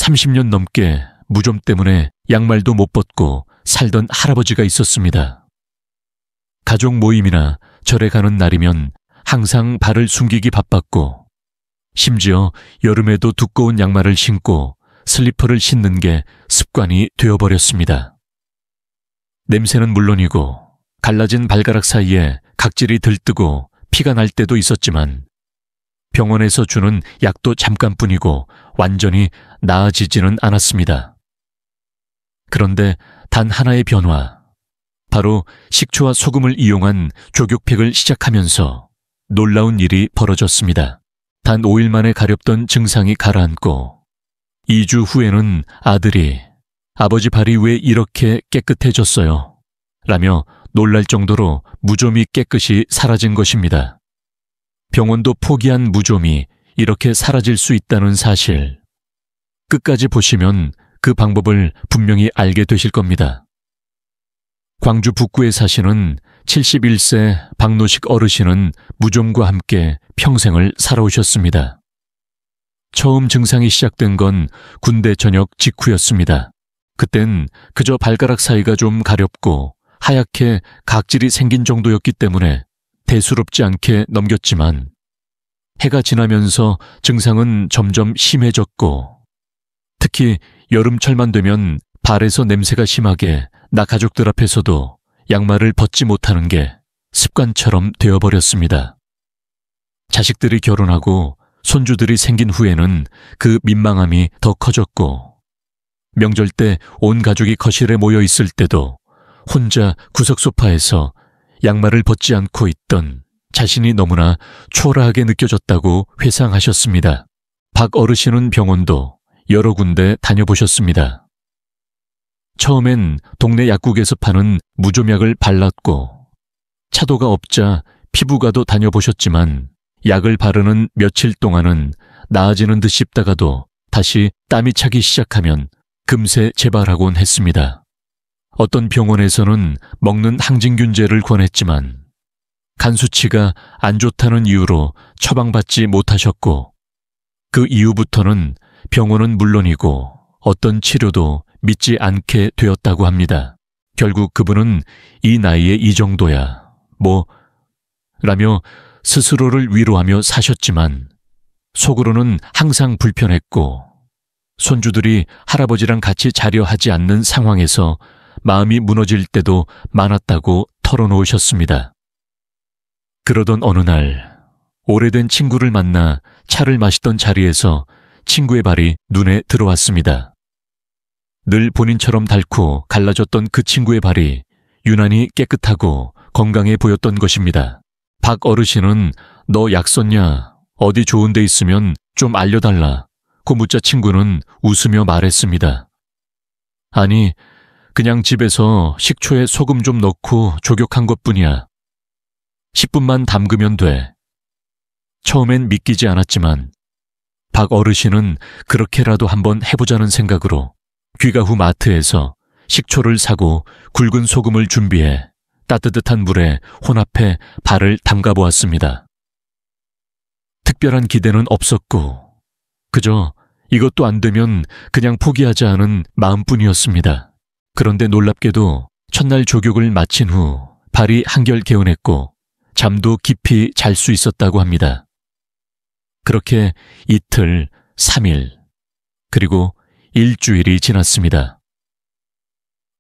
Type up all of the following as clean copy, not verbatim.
30년 넘게 무좀 때문에 양말도 못 벗고 살던 할아버지가 있었습니다. 가족 모임이나 절에 가는 날이면 항상 발을 숨기기 바빴고, 심지어 여름에도 두꺼운 양말을 신고 슬리퍼를 신는 게 습관이 되어버렸습니다. 냄새는 물론이고 갈라진 발가락 사이에 각질이 들뜨고 피가 날 때도 있었지만 병원에서 주는 약도 잠깐뿐이고 완전히 나아지지는 않았습니다. 그런데 단 하나의 변화, 바로 식초와 소금을 이용한 족욕팩을 시작하면서 놀라운 일이 벌어졌습니다. 단 5일 만에 가렵던 증상이 가라앉고 2주 후에는 아들이 아버지 발이 왜 이렇게 깨끗해졌어요? 라며 놀랄 정도로 무좀이 깨끗이 사라진 것입니다. 병원도 포기한 무좀이 이렇게 사라질 수 있다는 사실, 끝까지 보시면 그 방법을 분명히 알게 되실 겁니다. 광주 북구에 사시는 71세 박노식 어르신은 무좀과 함께 평생을 살아오셨습니다. 처음 증상이 시작된 건 군대 전역 직후였습니다. 그땐 그저 발가락 사이가 좀 가렵고 하얗게 각질이 생긴 정도였기 때문에 대수롭지 않게 넘겼지만 해가 지나면서 증상은 점점 심해졌고, 특히 여름철만 되면 발에서 냄새가 심하게 나 가족들 앞에서도 양말을 벗지 못하는 게 습관처럼 되어버렸습니다. 자식들이 결혼하고 손주들이 생긴 후에는 그 민망함이 더 커졌고, 명절 때 온 가족이 거실에 모여 있을 때도 혼자 구석 소파에서 양말을 벗지 않고 있던 자신이 너무나 초라하게 느껴졌다고 회상하셨습니다. 박 어르신은 병원도 여러 군데 다녀보셨습니다. 처음엔 동네 약국에서 파는 무좀약을 발랐고, 차도가 없자 피부과도 다녀보셨지만 약을 바르는 며칠 동안은 나아지는 듯 싶다가도 다시 땀이 차기 시작하면 금세 재발하곤 했습니다. 어떤 병원에서는 먹는 항진균제를 권했지만 간 수치가 안 좋다는 이유로 처방받지 못하셨고, 그 이후부터는 병원은 물론이고 어떤 치료도 믿지 않게 되었다고 합니다. 결국 그분은 이 나이에 이 정도야 라며 스스로를 위로하며 사셨지만 속으로는 항상 불편했고, 손주들이 할아버지랑 같이 자려 하지 않는 상황에서 마음이 무너질 때도 많았다고 털어놓으셨습니다. 그러던 어느 날 오래된 친구를 만나 차를 마시던 자리에서 친구의 발이 눈에 들어왔습니다. 늘 본인처럼 닳고 갈라졌던 그 친구의 발이 유난히 깨끗하고 건강해 보였던 것입니다. 박 어르신은 너 약 썼냐? 어디 좋은 데 있으면 좀 알려달라. 고 묻자 친구는 웃으며 말했습니다. 아니, 그냥 집에서 식초에 소금 좀 넣고 족욕한 것뿐이야. 10분만 담그면 돼. 처음엔 믿기지 않았지만 박 어르신은 그렇게라도 한번 해보자는 생각으로 귀가 후 마트에서 식초를 사고 굵은 소금을 준비해 따뜻한 물에 혼합해 발을 담가보았습니다. 특별한 기대는 없었고 그저 이것도 안 되면 그냥 포기하자 하는 마음뿐이었습니다. 그런데 놀랍게도 첫날 족욕을 마친 후 발이 한결 개운했고 잠도 깊이 잘 수 있었다고 합니다. 그렇게 이틀, 3일, 그리고 일주일이 지났습니다.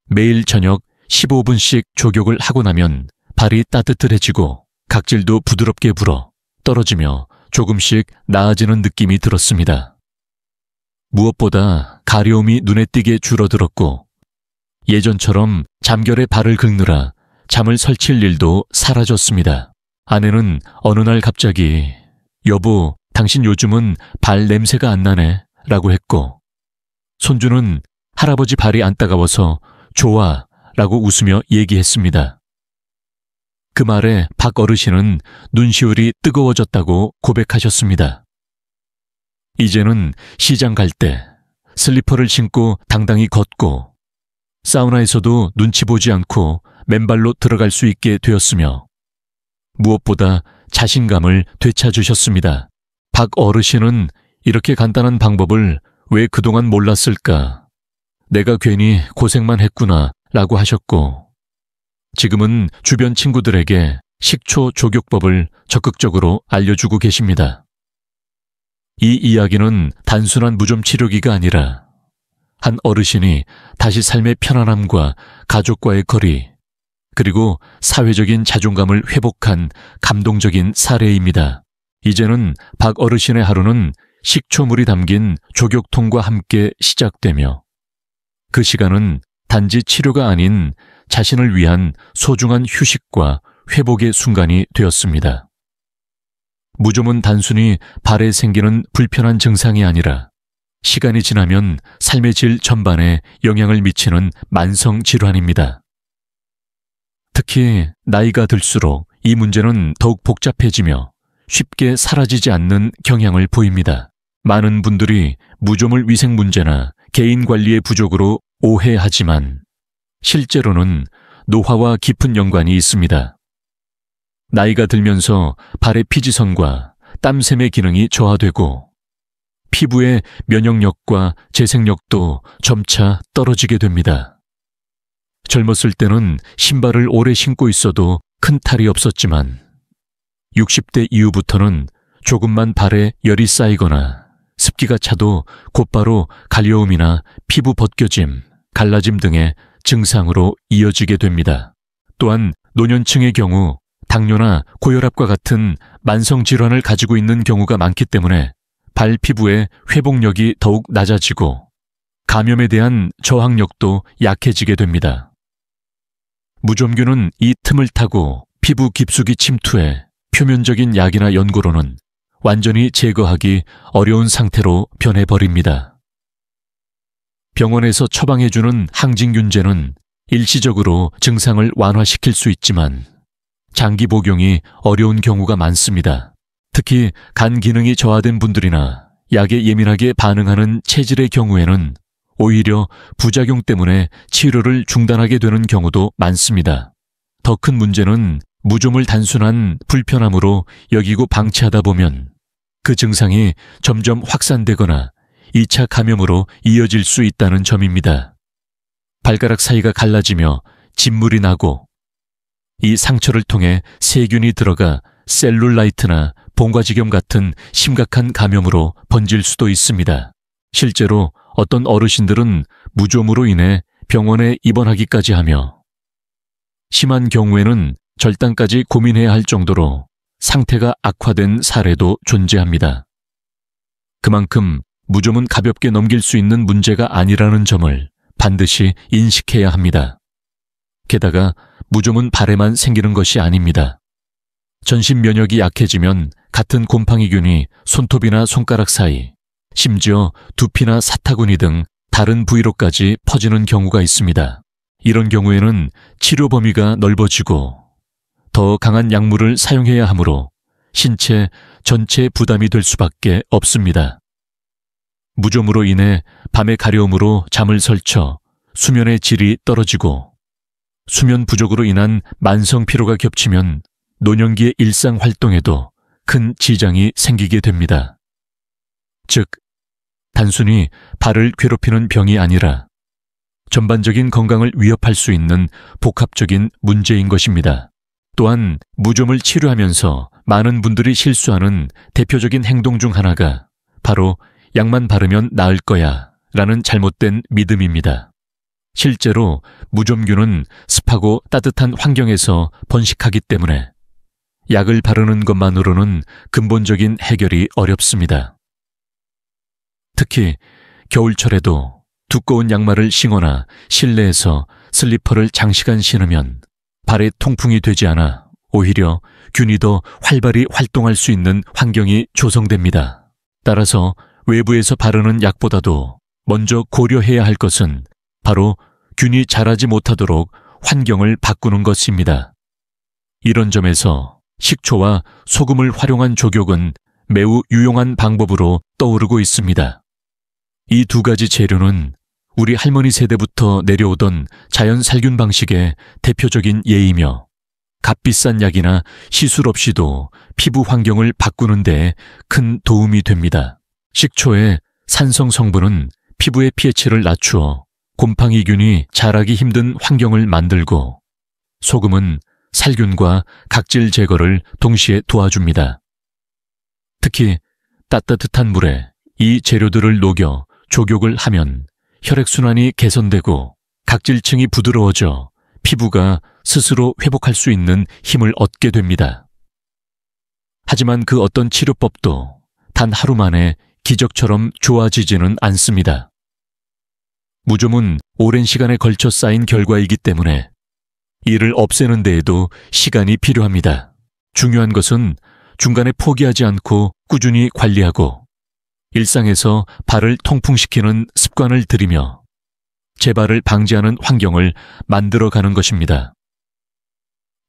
매일 저녁 15분씩 족욕을 하고 나면 발이 따뜻해지고 각질도 부드럽게 불어 떨어지며 조금씩 나아지는 느낌이 들었습니다. 무엇보다 가려움이 눈에 띄게 줄어들었고 예전처럼 잠결에 발을 긁느라 잠을 설칠 일도 사라졌습니다. 아내는 어느 날 갑자기 여보, 당신 요즘은 발 냄새가 안 나네 라고 했고 손주는 할아버지 발이 안 따가워서 좋아 라고 웃으며 얘기했습니다. 그 말에 박 어르신은 눈시울이 뜨거워졌다고 고백하셨습니다. 이제는 시장 갈 때 슬리퍼를 신고 당당히 걷고 사우나에서도 눈치 보지 않고 맨발로 들어갈 수 있게 되었으며 무엇보다 자신감을 되찾으셨습니다. 박 어르신은 이렇게 간단한 방법을 왜 그동안 몰랐을까? 내가 괜히 고생만 했구나 라고 하셨고, 지금은 주변 친구들에게 식초 조격법을 적극적으로 알려주고 계십니다. 이 이야기는 단순한 무좀 치료기가 아니라 한 어르신이 다시 삶의 편안함과 가족과의 거리, 그리고 사회적인 자존감을 회복한 감동적인 사례입니다. 이제는 박 어르신의 하루는 식초물이 담긴 조격통과 함께 시작되며 그 시간은 단지 치료가 아닌 자신을 위한 소중한 휴식과 회복의 순간이 되었습니다. 무좀은 단순히 발에 생기는 불편한 증상이 아니라 시간이 지나면 삶의 질 전반에 영향을 미치는 만성 질환입니다. 특히 나이가 들수록 이 문제는 더욱 복잡해지며 쉽게 사라지지 않는 경향을 보입니다. 많은 분들이 무좀을 위생 문제나 개인 관리의 부족으로 오해하지만 실제로는 노화와 깊은 연관이 있습니다. 나이가 들면서 발의 피지선과 땀샘의 기능이 저하되고 피부의 면역력과 재생력도 점차 떨어지게 됩니다. 젊었을 때는 신발을 오래 신고 있어도 큰 탈이 없었지만 60대 이후부터는 조금만 발에 열이 쌓이거나 습기가 차도 곧바로 가려움이나 피부 벗겨짐, 갈라짐 등의 증상으로 이어지게 됩니다. 또한 노년층의 경우 당뇨나 고혈압과 같은 만성 질환을 가지고 있는 경우가 많기 때문에 발 피부의 회복력이 더욱 낮아지고 감염에 대한 저항력도 약해지게 됩니다. 무좀균은 이 틈을 타고 피부 깊숙이 침투해 표면적인 약이나 연고로는 완전히 제거하기 어려운 상태로 변해버립니다. 병원에서 처방해주는 항진균제는 일시적으로 증상을 완화시킬 수 있지만 장기 복용이 어려운 경우가 많습니다. 특히 간 기능이 저하된 분들이나 약에 예민하게 반응하는 체질의 경우에는 오히려 부작용 때문에 치료를 중단하게 되는 경우도 많습니다. 더 큰 문제는 무좀을 단순한 불편함으로 여기고 방치하다 보면 그 증상이 점점 확산되거나 2차 감염으로 이어질 수 있다는 점입니다. 발가락 사이가 갈라지며 진물이 나고 이 상처를 통해 세균이 들어가 셀룰라이트나 봉과지겸 같은 심각한 감염으로 번질 수도 있습니다. 실제로 어떤 어르신들은 무좀으로 인해 병원에 입원하기까지 하며 심한 경우에는 절단까지 고민해야 할 정도로 상태가 악화된 사례도 존재합니다. 그만큼 무좀은 가볍게 넘길 수 있는 문제가 아니라는 점을 반드시 인식해야 합니다. 게다가 무좀은 발에만 생기는 것이 아닙니다. 전신 면역이 약해지면 같은 곰팡이균이 손톱이나 손가락 사이, 심지어 두피나 사타구니 등 다른 부위로까지 퍼지는 경우가 있습니다. 이런 경우에는 치료 범위가 넓어지고 더 강한 약물을 사용해야 하므로 신체 전체에 부담이 될 수밖에 없습니다. 무좀으로 인해 밤의 가려움으로 잠을 설쳐 수면의 질이 떨어지고 수면 부족으로 인한 만성 피로가 겹치면 노년기의 일상 활동에도 큰 지장이 생기게 됩니다. 즉, 단순히 발을 괴롭히는 병이 아니라 전반적인 건강을 위협할 수 있는 복합적인 문제인 것입니다. 또한 무좀을 치료하면서 많은 분들이 실수하는 대표적인 행동 중 하나가 바로 약만 바르면 나을 거야 라는 잘못된 믿음입니다. 실제로 무좀균은 습하고 따뜻한 환경에서 번식하기 때문에 약을 바르는 것만으로는 근본적인 해결이 어렵습니다. 특히 겨울철에도 두꺼운 양말을 신거나 실내에서 슬리퍼를 장시간 신으면 발에 통풍이 되지 않아 오히려 균이 더 활발히 활동할 수 있는 환경이 조성됩니다. 따라서 외부에서 바르는 약보다도 먼저 고려해야 할 것은 바로 균이 자라지 못하도록 환경을 바꾸는 것입니다. 이런 점에서 식초와 소금을 활용한 조격은 매우 유용한 방법으로 떠오르고 있습니다. 이 두 가지 재료는 우리 할머니 세대부터 내려오던 자연 살균 방식의 대표적인 예이며 값비싼 약이나 시술 없이도 피부 환경을 바꾸는 데 큰 도움이 됩니다. 식초에 산성 성분은 피부의 pH를 낮추어 곰팡이균이 자라기 힘든 환경을 만들고, 소금은 살균과 각질 제거를 동시에 도와줍니다. 특히 따뜻한 물에 이 재료들을 녹여 족욕을 하면 혈액순환이 개선되고 각질층이 부드러워져 피부가 스스로 회복할 수 있는 힘을 얻게 됩니다. 하지만 그 어떤 치료법도 단 하루 만에 기적처럼 좋아지지는 않습니다. 무좀은 오랜 시간에 걸쳐 쌓인 결과이기 때문에 이를 없애는 데에도 시간이 필요합니다. 중요한 것은 중간에 포기하지 않고 꾸준히 관리하고 일상에서 발을 통풍시키는 습관을 들이며 재발을 방지하는 환경을 만들어가는 것입니다.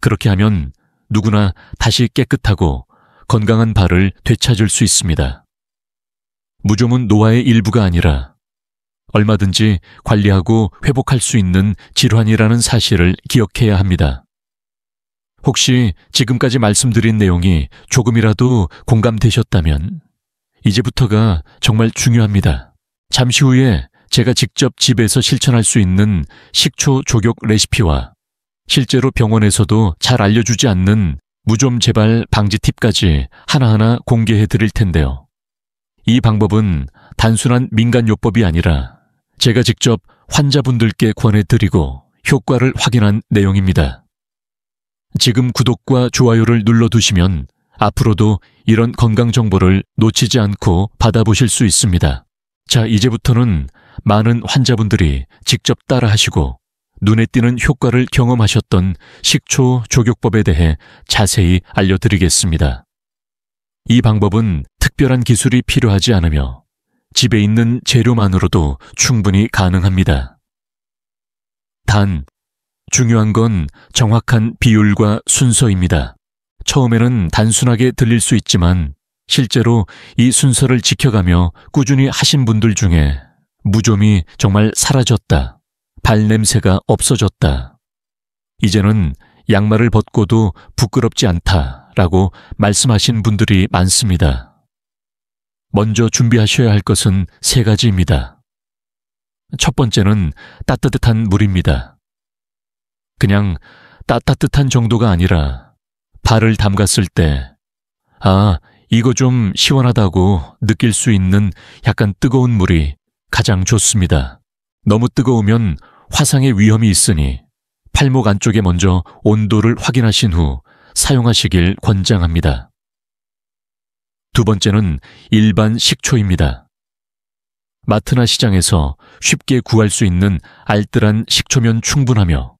그렇게 하면 누구나 다시 깨끗하고 건강한 발을 되찾을 수 있습니다. 무좀은 노화의 일부가 아니라 얼마든지 관리하고 회복할 수 있는 질환이라는 사실을 기억해야 합니다. 혹시 지금까지 말씀드린 내용이 조금이라도 공감되셨다면 이제부터가 정말 중요합니다. 잠시 후에 제가 직접 집에서 실천할 수 있는 식초 족욕 레시피와 실제로 병원에서도 잘 알려주지 않는 무좀 재발 방지 팁까지 하나하나 공개해 드릴 텐데요. 이 방법은 단순한 민간요법이 아니라 제가 직접 환자분들께 권해드리고 효과를 확인한 내용입니다. 지금 구독과 좋아요를 눌러두시면 앞으로도 이런 건강 정보를 놓치지 않고 받아보실 수 있습니다. 자, 이제부터는 많은 환자분들이 직접 따라하시고 눈에 띄는 효과를 경험하셨던 식초 족욕법에 대해 자세히 알려드리겠습니다. 이 방법은 특별한 기술이 필요하지 않으며 집에 있는 재료만으로도 충분히 가능합니다. 단, 중요한 건 정확한 비율과 순서입니다. 처음에는 단순하게 들릴 수 있지만 실제로 이 순서를 지켜가며 꾸준히 하신 분들 중에 무좀이 정말 사라졌다, 발냄새가 없어졌다, 이제는 양말을 벗고도 부끄럽지 않다라고 말씀하신 분들이 많습니다. 먼저 준비하셔야 할 것은 3가지입니다. 첫 번째는 따뜻한 물입니다. 그냥 따뜻한 정도가 아니라 발을 담갔을 때 이거 좀 시원하다고 느낄 수 있는 약간 뜨거운 물이 가장 좋습니다. 너무 뜨거우면 화상의 위험이 있으니 팔목 안쪽에 먼저 온도를 확인하신 후 사용하시길 권장합니다. 두 번째는 일반 식초입니다. 마트나 시장에서 쉽게 구할 수 있는 알뜰한 식초면 충분하며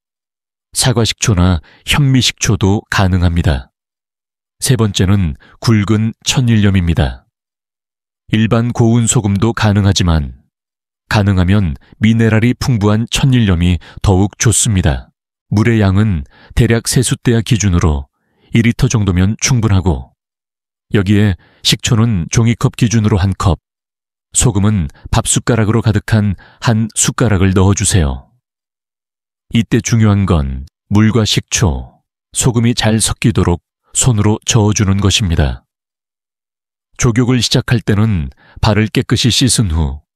사과식초나 현미식초도 가능합니다. 세 번째는 굵은 천일염입니다. 일반 고운 소금도 가능하지만 가능하면 미네랄이 풍부한 천일염이 더욱 좋습니다. 물의 양은 대략 세숫대야 기준으로 2리터 정도면 충분하고 여기에 식초는 종이컵 기준으로 1컵, 소금은 밥숟가락으로 가득한 1숟가락을 넣어주세요. 이때 중요한 건 물과 식초, 소금이 잘 섞이도록 손으로 저어주는 것입니다. 족욕을 시작할 때는 발을 깨끗이 씻은 후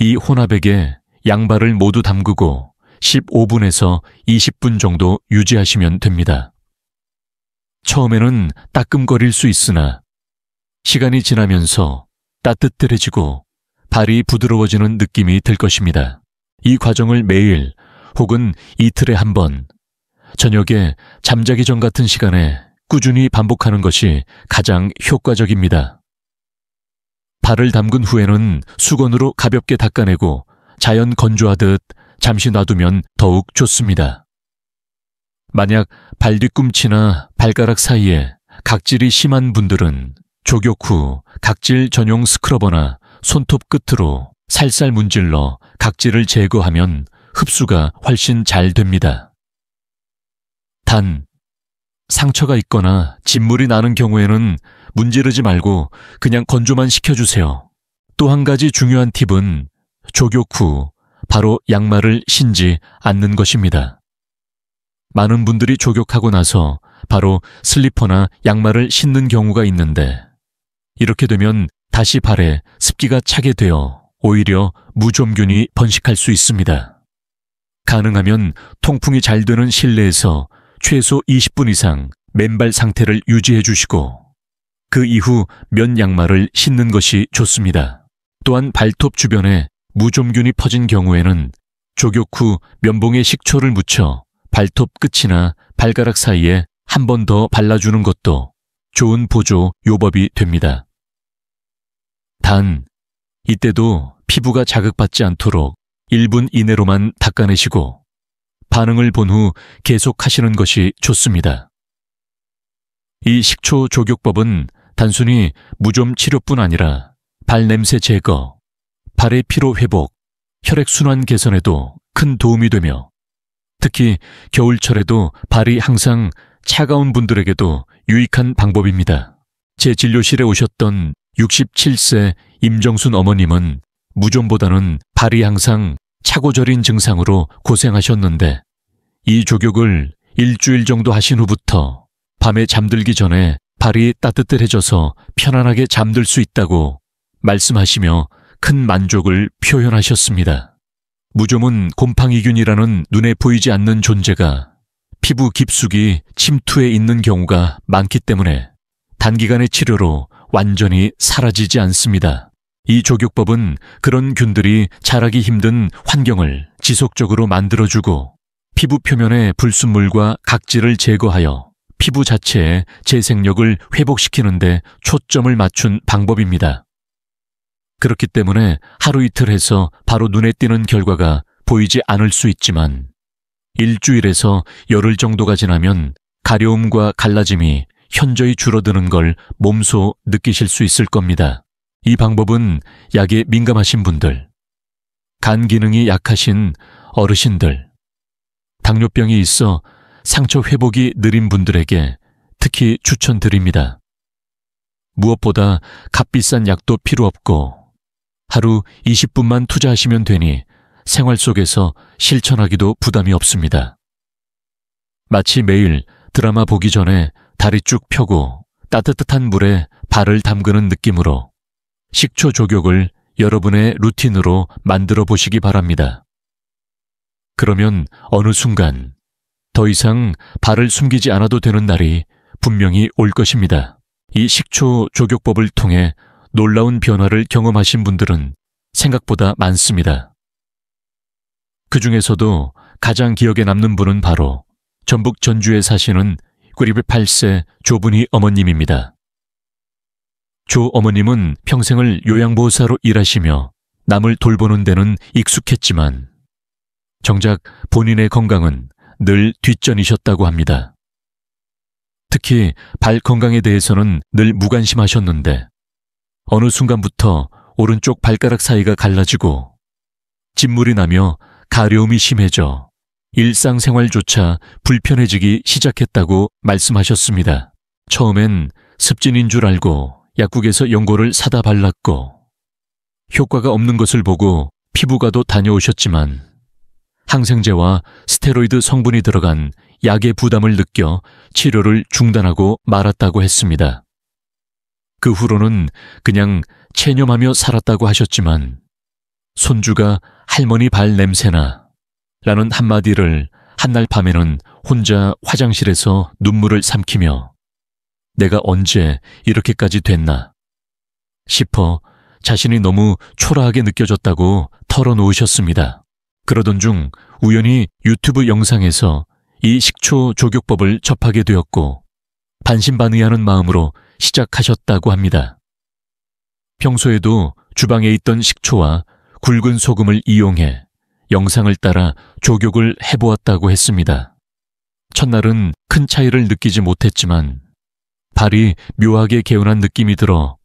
이 혼합액에 양발을 모두 담그고 15분에서 20분 정도 유지하시면 됩니다. 처음에는 따끔거릴 수 있으나 시간이 지나면서 따뜻해지고 발이 부드러워지는 느낌이 들 것입니다. 이 과정을 매일 혹은 이틀에 한 번, 저녁에 잠자기 전 같은 시간에 꾸준히 반복하는 것이 가장 효과적입니다. 발을 담근 후에는 수건으로 가볍게 닦아내고 자연 건조하듯 잠시 놔두면 더욱 좋습니다. 만약 발 뒤꿈치나 발가락 사이에 각질이 심한 분들은 족욕 후 각질 전용 스크러버나 손톱 끝으로 살살 문질러 각질을 제거하면 흡수가 훨씬 잘 됩니다. 단, 상처가 있거나 진물이 나는 경우에는 문지르지 말고 그냥 건조만 시켜주세요. 또 한 가지 중요한 팁은 족욕 후 바로 양말을 신지 않는 것입니다. 많은 분들이 족욕하고 나서 바로 슬리퍼나 양말을 신는 경우가 있는데 이렇게 되면 다시 발에 습기가 차게 되어 오히려 무좀균이 번식할 수 있습니다. 가능하면 통풍이 잘 되는 실내에서 최소 20분 이상 맨발 상태를 유지해 주시고 그 이후 면 양말을 신는 것이 좋습니다. 또한 발톱 주변에 무좀균이 퍼진 경우에는 족욕 후 면봉에 식초를 묻혀 발톱 끝이나 발가락 사이에 한 번 더 발라주는 것도 좋은 보조 요법이 됩니다. 단, 이때도 피부가 자극받지 않도록 1분 이내로만 닦아내시고 반응을 본 후 계속 하시는 것이 좋습니다. 이 식초 족욕법은 단순히 무좀 치료뿐 아니라 발냄새 제거, 발의 피로 회복, 혈액순환 개선에도 큰 도움이 되며 특히 겨울철에도 발이 항상 차가운 분들에게도 유익한 방법입니다. 제 진료실에 오셨던 67세 임정순 어머님은 무좀보다는 발이 항상 차고 저린 증상으로 고생하셨는데 이 족욕을 일주일 정도 하신 후부터 밤에 잠들기 전에 발이 따뜻해져서 편안하게 잠들 수 있다고 말씀하시며 큰 만족을 표현하셨습니다. 무좀은 곰팡이균이라는 눈에 보이지 않는 존재가 피부 깊숙이 침투해 있는 경우가 많기 때문에 단기간의 치료로 완전히 사라지지 않습니다. 이 족욕법은 그런 균들이 자라기 힘든 환경을 지속적으로 만들어주고 피부 표면의 불순물과 각질을 제거하여 피부 자체의 재생력을 회복시키는 데 초점을 맞춘 방법입니다. 그렇기 때문에 하루 이틀 해서 바로 눈에 띄는 결과가 보이지 않을 수 있지만 일주일에서 열흘 정도가 지나면 가려움과 갈라짐이 현저히 줄어드는 걸 몸소 느끼실 수 있을 겁니다. 이 방법은 약에 민감하신 분들, 간 기능이 약하신 어르신들, 당뇨병이 있어 상처 회복이 느린 분들에게 특히 추천드립니다. 무엇보다 값비싼 약도 필요 없고 하루 20분만 투자하시면 되니 생활 속에서 실천하기도 부담이 없습니다. 마치 매일 드라마 보기 전에 다리 쭉 펴고 따뜻한 물에 발을 담그는 느낌으로 식초 족욕을 여러분의 루틴으로 만들어 보시기 바랍니다. 그러면 어느 순간 더 이상 발을 숨기지 않아도 되는 날이 분명히 올 것입니다. 이 식초 족욕법을 통해 놀라운 변화를 경험하신 분들은 생각보다 많습니다. 그 중에서도 가장 기억에 남는 분은 바로 전북 전주에 사시는 98세 조분희 어머님입니다. 조 어머님은 평생을 요양보호사로 일하시며 남을 돌보는 데는 익숙했지만 정작 본인의 건강은 늘 뒷전이셨다고 합니다. 특히 발 건강에 대해서는 늘 무관심하셨는데 어느 순간부터 오른쪽 발가락 사이가 갈라지고 진물이 나며 가려움이 심해져 일상생활조차 불편해지기 시작했다고 말씀하셨습니다. 처음엔 습진인 줄 알고 약국에서 연고를 사다 발랐고 효과가 없는 것을 보고 피부과도 다녀오셨지만 항생제와 스테로이드 성분이 들어간 약의 부담을 느껴 치료를 중단하고 말았다고 했습니다. 그 후로는 그냥 체념하며 살았다고 하셨지만 손주가 할머니 발 냄새나 라는 한마디를 한날 밤에는 혼자 화장실에서 눈물을 삼키며 내가 언제 이렇게까지 됐나 싶어 자신이 너무 초라하게 느껴졌다고 털어놓으셨습니다. 그러던 중 우연히 유튜브 영상에서 이 식초 족욕법을 접하게 되었고 반신반의하는 마음으로 시작하셨다고 합니다. 평소에도 주방에 있던 식초와 굵은 소금을 이용해 영상을 따라 족욕을 해보았다고 했습니다. 첫날은 큰 차이를 느끼지 못했지만 발이 묘하게 개운한 느낌이 들어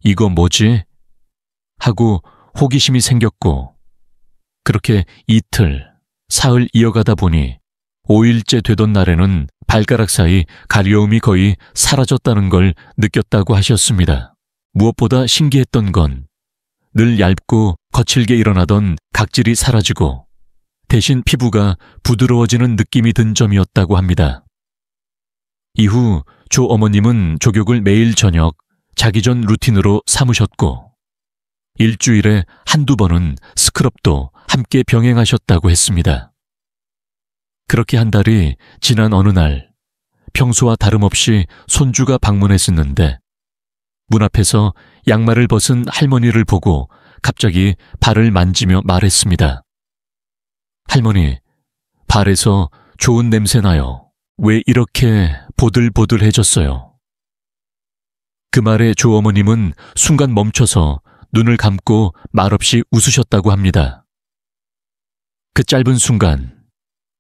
이거 뭐지? 하고 호기심이 생겼고 그렇게 이틀, 사흘 이어가다 보니 5일째 되던 날에는 발가락 사이 가려움이 거의 사라졌다는 걸 느꼈다고 하셨습니다. 무엇보다 신기했던 건 늘 얇고 거칠게 일어나던 각질이 사라지고 대신 피부가 부드러워지는 느낌이 든 점이었다고 합니다. 이후 조 어머님은 족욕을 매일 저녁 자기 전 루틴으로 삼으셨고 일주일에 한두 번은 스크럽도 함께 병행하셨다고 했습니다. 그렇게 한 달이 지난 어느 날 평소와 다름없이 손주가 방문했었는데 문 앞에서 양말을 벗은 할머니를 보고 갑자기 발을 만지며 말했습니다. 할머니, 발에서 좋은 냄새 나요. 왜 이렇게 보들보들해졌어요? 그 말에 조어머님은 순간 멈춰서 눈을 감고 말없이 웃으셨다고 합니다. 그 짧은 순간,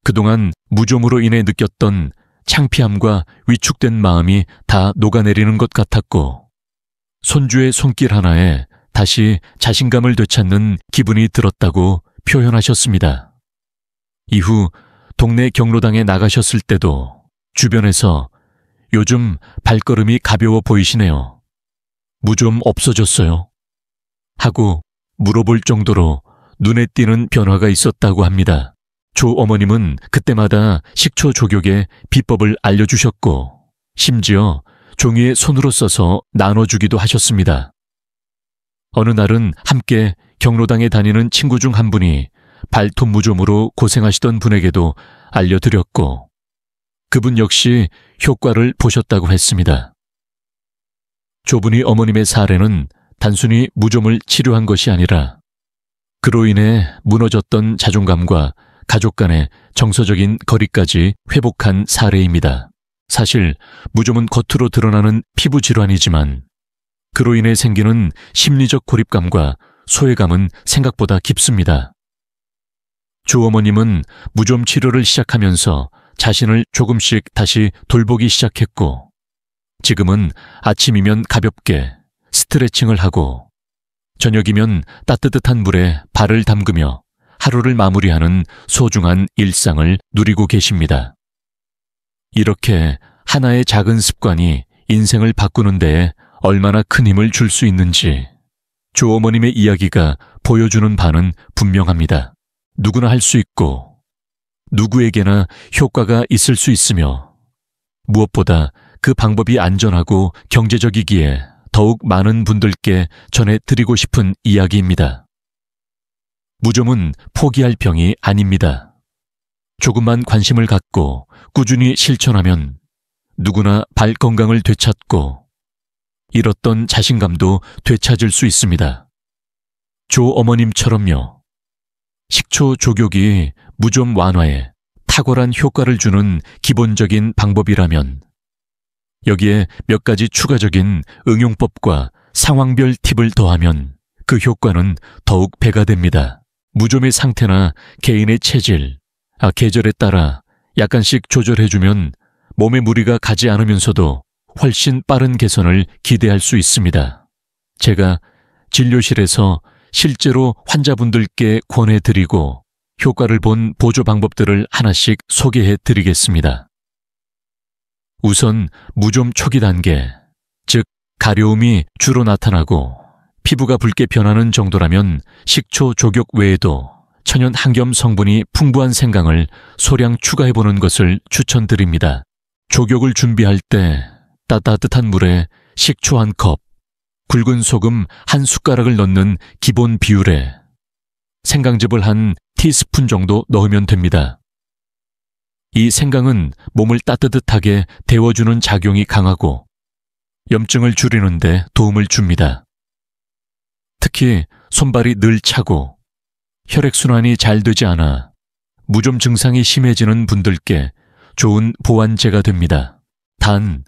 그동안 무좀으로 인해 느꼈던 창피함과 위축된 마음이 다 녹아내리는 것 같았고, 손주의 손길 하나에 다시 자신감을 되찾는 기분이 들었다고 표현하셨습니다. 이후 동네 경로당에 나가셨을 때도 주변에서 요즘 발걸음이 가벼워 보이시네요. 무 좀 없어졌어요? 하고 물어볼 정도로 눈에 띄는 변화가 있었다고 합니다. 조 어머님은 그때마다 식초 조격의 비법을 알려주셨고 심지어 종이에 손으로 써서 나눠주기도 하셨습니다. 어느 날은 함께 경로당에 다니는 친구 중 한 분이 발톱 무좀으로 고생하시던 분에게도 알려드렸고 그분 역시 효과를 보셨다고 했습니다. 조분이 어머님의 사례는 단순히 무좀을 치료한 것이 아니라 그로 인해 무너졌던 자존감과 가족 간의 정서적인 거리까지 회복한 사례입니다. 사실 무좀은 겉으로 드러나는 피부 질환이지만 그로 인해 생기는 심리적 고립감과 소외감은 생각보다 깊습니다. 조어머님은 무좀 치료를 시작하면서 자신을 조금씩 다시 돌보기 시작했고 지금은 아침이면 가볍게 스트레칭을 하고 저녁이면 따뜻한 물에 발을 담그며 하루를 마무리하는 소중한 일상을 누리고 계십니다. 이렇게 하나의 작은 습관이 인생을 바꾸는 데에 얼마나 큰 힘을 줄 수 있는지 조어머님의 이야기가 보여주는 바는 분명합니다. 누구나 할 수 있고 누구에게나 효과가 있을 수 있으며 무엇보다 그 방법이 안전하고 경제적이기에 더욱 많은 분들께 전해드리고 싶은 이야기입니다. 무좀은 포기할 병이 아닙니다. 조금만 관심을 갖고 꾸준히 실천하면 누구나 발 건강을 되찾고 잃었던 자신감도 되찾을 수 있습니다. 조 어머님처럼요. 식초 조격이 무좀 완화에 탁월한 효과를 주는 기본적인 방법이라면 여기에 몇 가지 추가적인 응용법과 상황별 팁을 더하면 그 효과는 더욱 배가 됩니다. 무좀의 상태나 개인의 체질, 계절에 따라 약간씩 조절해주면 몸에 무리가 가지 않으면서도 훨씬 빠른 개선을 기대할 수 있습니다. 제가 진료실에서 실제로 환자분들께 권해드리고 효과를 본 보조 방법들을 하나씩 소개해드리겠습니다. 우선 무좀 초기 단계, 즉 가려움이 주로 나타나고 피부가 붉게 변하는 정도라면 식초 조격 외에도 천연 항염 성분이 풍부한 생강을 소량 추가해보는 것을 추천드립니다. 조격을 준비할 때 따뜻한 물에 식초 1컵, 굵은 소금 1숟가락을 넣는 기본 비율에 생강즙을 한 티스푼 정도 넣으면 됩니다. 이 생강은 몸을 따뜻하게 데워주는 작용이 강하고 염증을 줄이는 데 도움을 줍니다. 특히 손발이 늘 차고 혈액순환이 잘 되지 않아 무좀 증상이 심해지는 분들께 좋은 보완제가 됩니다. 단,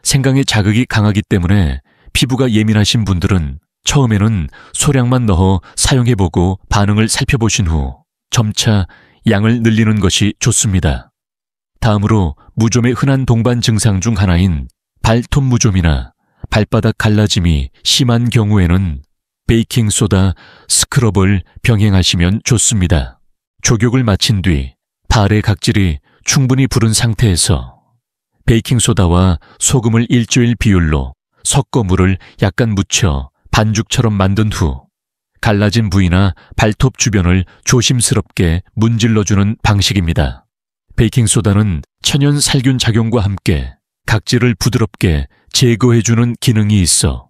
생강의 자극이 강하기 때문에 피부가 예민하신 분들은 처음에는 소량만 넣어 사용해보고 반응을 살펴보신 후 점차 양을 늘리는 것이 좋습니다. 다음으로 무좀의 흔한 동반 증상 중 하나인 발톱 무좀이나 발바닥 갈라짐이 심한 경우에는 베이킹소다, 스크럽을 병행하시면 좋습니다. 조격을 마친 뒤 발의 각질이 충분히 부른 상태에서 베이킹소다와 소금을 일조일 비율로 섞어 물을 약간 묻혀 반죽처럼 만든 후 갈라진 부위나 발톱 주변을 조심스럽게 문질러주는 방식입니다. 베이킹소다는 천연 살균 작용과 함께 각질을 부드럽게 제거해주는 기능이 있어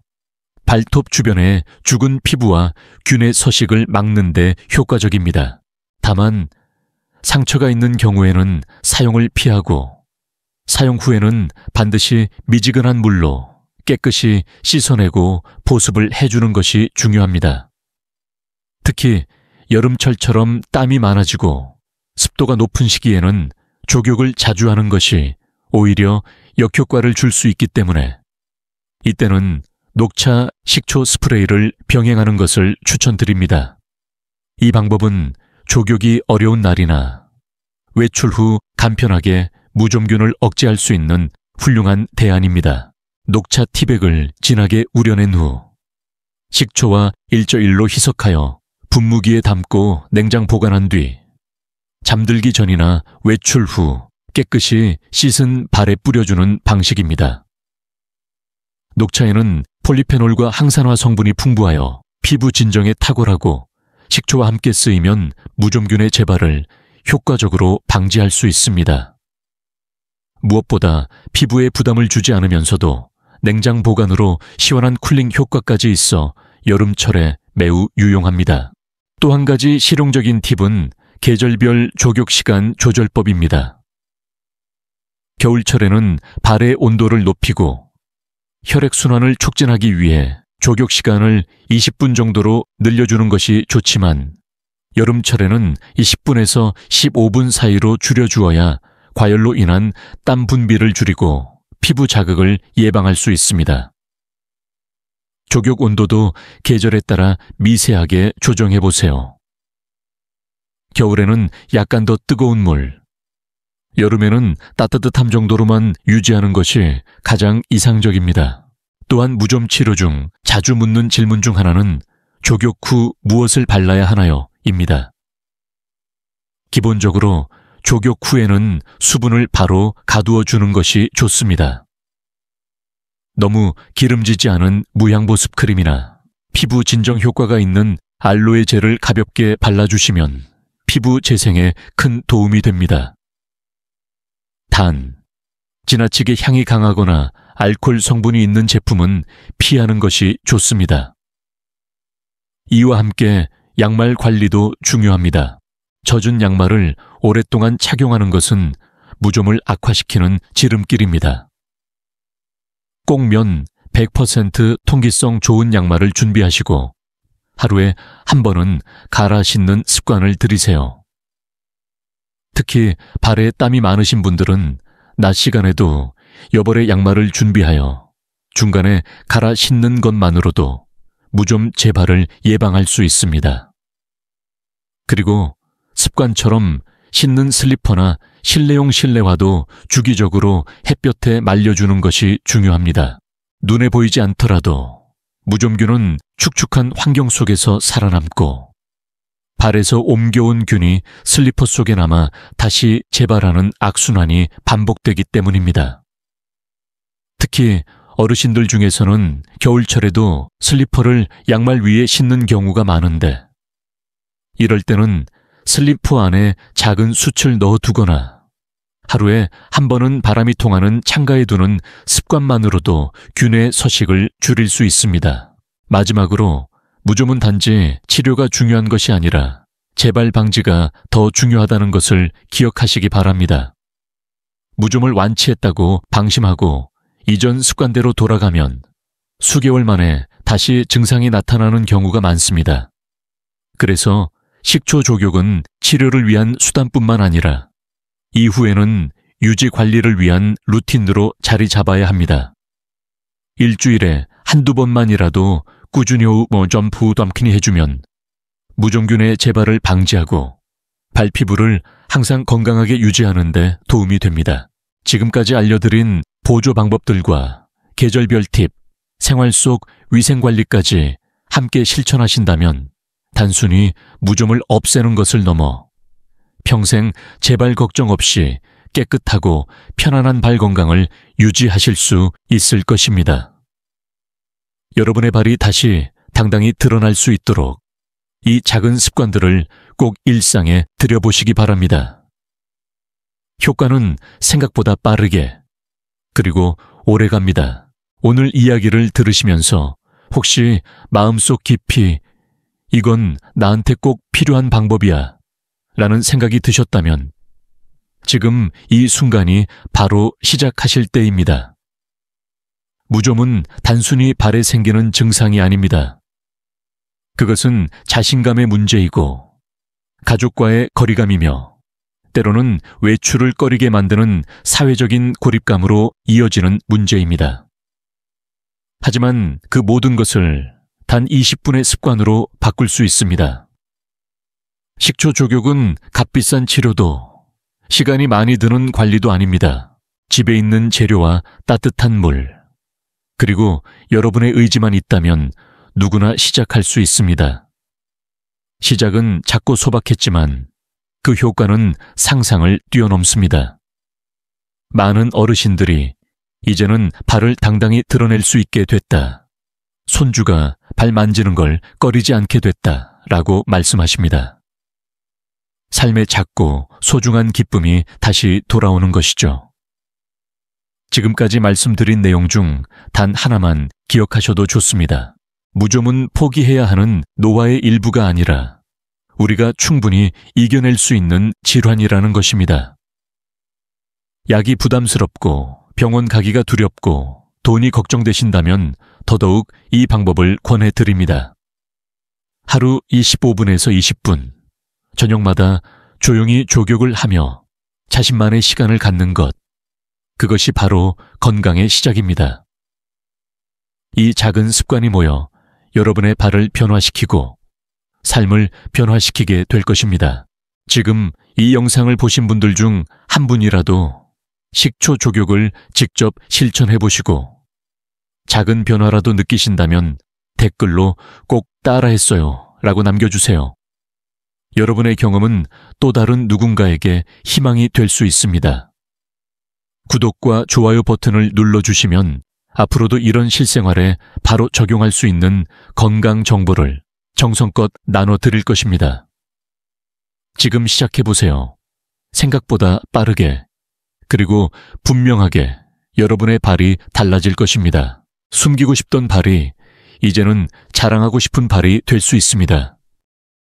발톱 주변의 죽은 피부와 균의 서식을 막는 데 효과적입니다. 다만 상처가 있는 경우에는 사용을 피하고 사용 후에는 반드시 미지근한 물로 깨끗이 씻어내고 보습을 해주는 것이 중요합니다. 특히 여름철처럼 땀이 많아지고 습도가 높은 시기에는 족욕을 자주 하는 것이 오히려 역효과를 줄 수 있기 때문에 이때는 녹차, 식초 스프레이를 병행하는 것을 추천드립니다. 이 방법은 족욕이 어려운 날이나 외출 후 간편하게 무좀균을 억제할 수 있는 훌륭한 대안입니다. 녹차 티백을 진하게 우려낸 후 식초와 1:1로 희석하여 분무기에 담고 냉장 보관한 뒤 잠들기 전이나 외출 후 깨끗이 씻은 발에 뿌려주는 방식입니다. 녹차에는 폴리페놀과 항산화 성분이 풍부하여 피부 진정에 탁월하고 식초와 함께 쓰이면 무좀균의 재발을 효과적으로 방지할 수 있습니다. 무엇보다 피부에 부담을 주지 않으면서도 냉장 보관으로 시원한 쿨링 효과까지 있어 여름철에 매우 유용합니다. 또 한 가지 실용적인 팁은 계절별 족욕 시간 조절법입니다. 겨울철에는 발의 온도를 높이고 혈액순환을 촉진하기 위해 족욕 시간을 20분 정도로 늘려주는 것이 좋지만 여름철에는 20분에서 15분 사이로 줄여주어야 과열로 인한 땀 분비를 줄이고 피부 자극을 예방할 수 있습니다. 족욕 온도도 계절에 따라 미세하게 조정해 보세요. 겨울에는 약간 더 뜨거운 물, 여름에는 따뜻함 정도로만 유지하는 것이 가장 이상적입니다. 또한 무좀 치료 중 자주 묻는 질문 중 하나는 족욕 후 무엇을 발라야 하나요? 입니다. 기본적으로 족욕 후에는 수분을 바로 가두어 주는 것이 좋습니다. 너무 기름지지 않은 무향보습 크림이나 피부 진정 효과가 있는 알로에 젤을 가볍게 발라주시면 피부 재생에 큰 도움이 됩니다. 단, 지나치게 향이 강하거나 알코올 성분이 있는 제품은 피하는 것이 좋습니다. 이와 함께 양말 관리도 중요합니다. 젖은 양말을 오랫동안 착용하는 것은 무좀을 악화시키는 지름길입니다. 꼭면 100% 통기성 좋은 양말을 준비하시고 하루에 한 번은 갈아 신는 습관을 들이세요. 특히 발에 땀이 많으신 분들은 낮 시간에도 여벌의 양말을 준비하여 중간에 갈아 신는 것만으로도 무좀 재발을 예방할 수 있습니다. 그리고 습관처럼 신는 슬리퍼나 실내용 실내화도 주기적으로 햇볕에 말려주는 것이 중요합니다. 눈에 보이지 않더라도 무좀균은 축축한 환경 속에서 살아남고 발에서 옮겨온 균이 슬리퍼 속에 남아 다시 재발하는 악순환이 반복되기 때문입니다. 특히 어르신들 중에서는 겨울철에도 슬리퍼를 양말 위에 신는 경우가 많은데 이럴 때는 슬리퍼 안에 작은 숯을 넣어두거나 하루에 한 번은 바람이 통하는 창가에 두는 습관만으로도 균의 서식을 줄일 수 있습니다. 마지막으로 무좀은 단지 치료가 중요한 것이 아니라 재발 방지가 더 중요하다는 것을 기억하시기 바랍니다. 무좀을 완치했다고 방심하고 이전 습관대로 돌아가면 수개월 만에 다시 증상이 나타나는 경우가 많습니다. 그래서 식초 족욕은 치료를 위한 수단뿐만 아니라 이후에는 유지 관리를 위한 루틴으로 자리 잡아야 합니다. 일주일에 한두 번만이라도 꾸준히 무좀 담키니 해주면 무좀균의 재발을 방지하고 발피부를 항상 건강하게 유지하는 데 도움이 됩니다. 지금까지 알려드린 보조 방법들과 계절별 팁, 생활 속 위생관리까지 함께 실천하신다면 단순히 무좀을 없애는 것을 넘어 평생 재발 걱정 없이 깨끗하고 편안한 발 건강을 유지하실 수 있을 것입니다. 여러분의 발이 다시 당당히 드러날 수 있도록 이 작은 습관들을 꼭 일상에 들여보시기 바랍니다. 효과는 생각보다 빠르게 그리고 오래 갑니다. 오늘 이야기를 들으시면서 혹시 마음속 깊이 이건 나한테 꼭 필요한 방법이야 라는 생각이 드셨다면 지금 이 순간이 바로 시작하실 때입니다. 무좀은 단순히 발에 생기는 증상이 아닙니다. 그것은 자신감의 문제이고 가족과의 거리감이며 때로는 외출을 꺼리게 만드는 사회적인 고립감으로 이어지는 문제입니다. 하지만 그 모든 것을 단 20분의 습관으로 바꿀 수 있습니다. 식초 족욕은 값비싼 치료도 시간이 많이 드는 관리도 아닙니다. 집에 있는 재료와 따뜻한 물, 그리고 여러분의 의지만 있다면 누구나 시작할 수 있습니다. 시작은 작고 소박했지만 그 효과는 상상을 뛰어넘습니다. 많은 어르신들이 이제는 발을 당당히 드러낼 수 있게 됐다. 손주가 발 만지는 걸 꺼리지 않게 됐다. 라고 말씀하십니다. 삶의 작고 소중한 기쁨이 다시 돌아오는 것이죠. 지금까지 말씀드린 내용 중 단 하나만 기억하셔도 좋습니다. 무좀은 포기해야 하는 노화의 일부가 아니라 우리가 충분히 이겨낼 수 있는 질환이라는 것입니다. 약이 부담스럽고 병원 가기가 두렵고 돈이 걱정되신다면 더더욱 이 방법을 권해드립니다. 하루 25분에서 20분, 저녁마다 조용히 족욕을 하며 자신만의 시간을 갖는 것, 그것이 바로 건강의 시작입니다. 이 작은 습관이 모여 여러분의 발을 변화시키고 삶을 변화시키게 될 것입니다. 지금 이 영상을 보신 분들 중 한 분이라도 식초 족욕을 직접 실천해 보시고 작은 변화라도 느끼신다면 댓글로 꼭 따라했어요 라고 남겨주세요. 여러분의 경험은 또 다른 누군가에게 희망이 될 수 있습니다. 구독과 좋아요 버튼을 눌러주시면 앞으로도 이런 실생활에 바로 적용할 수 있는 건강 정보를 정성껏 나눠드릴 것입니다. 지금 시작해보세요. 생각보다 빠르게, 그리고 분명하게 여러분의 발이 달라질 것입니다. 숨기고 싶던 발이 이제는 자랑하고 싶은 발이 될 수 있습니다.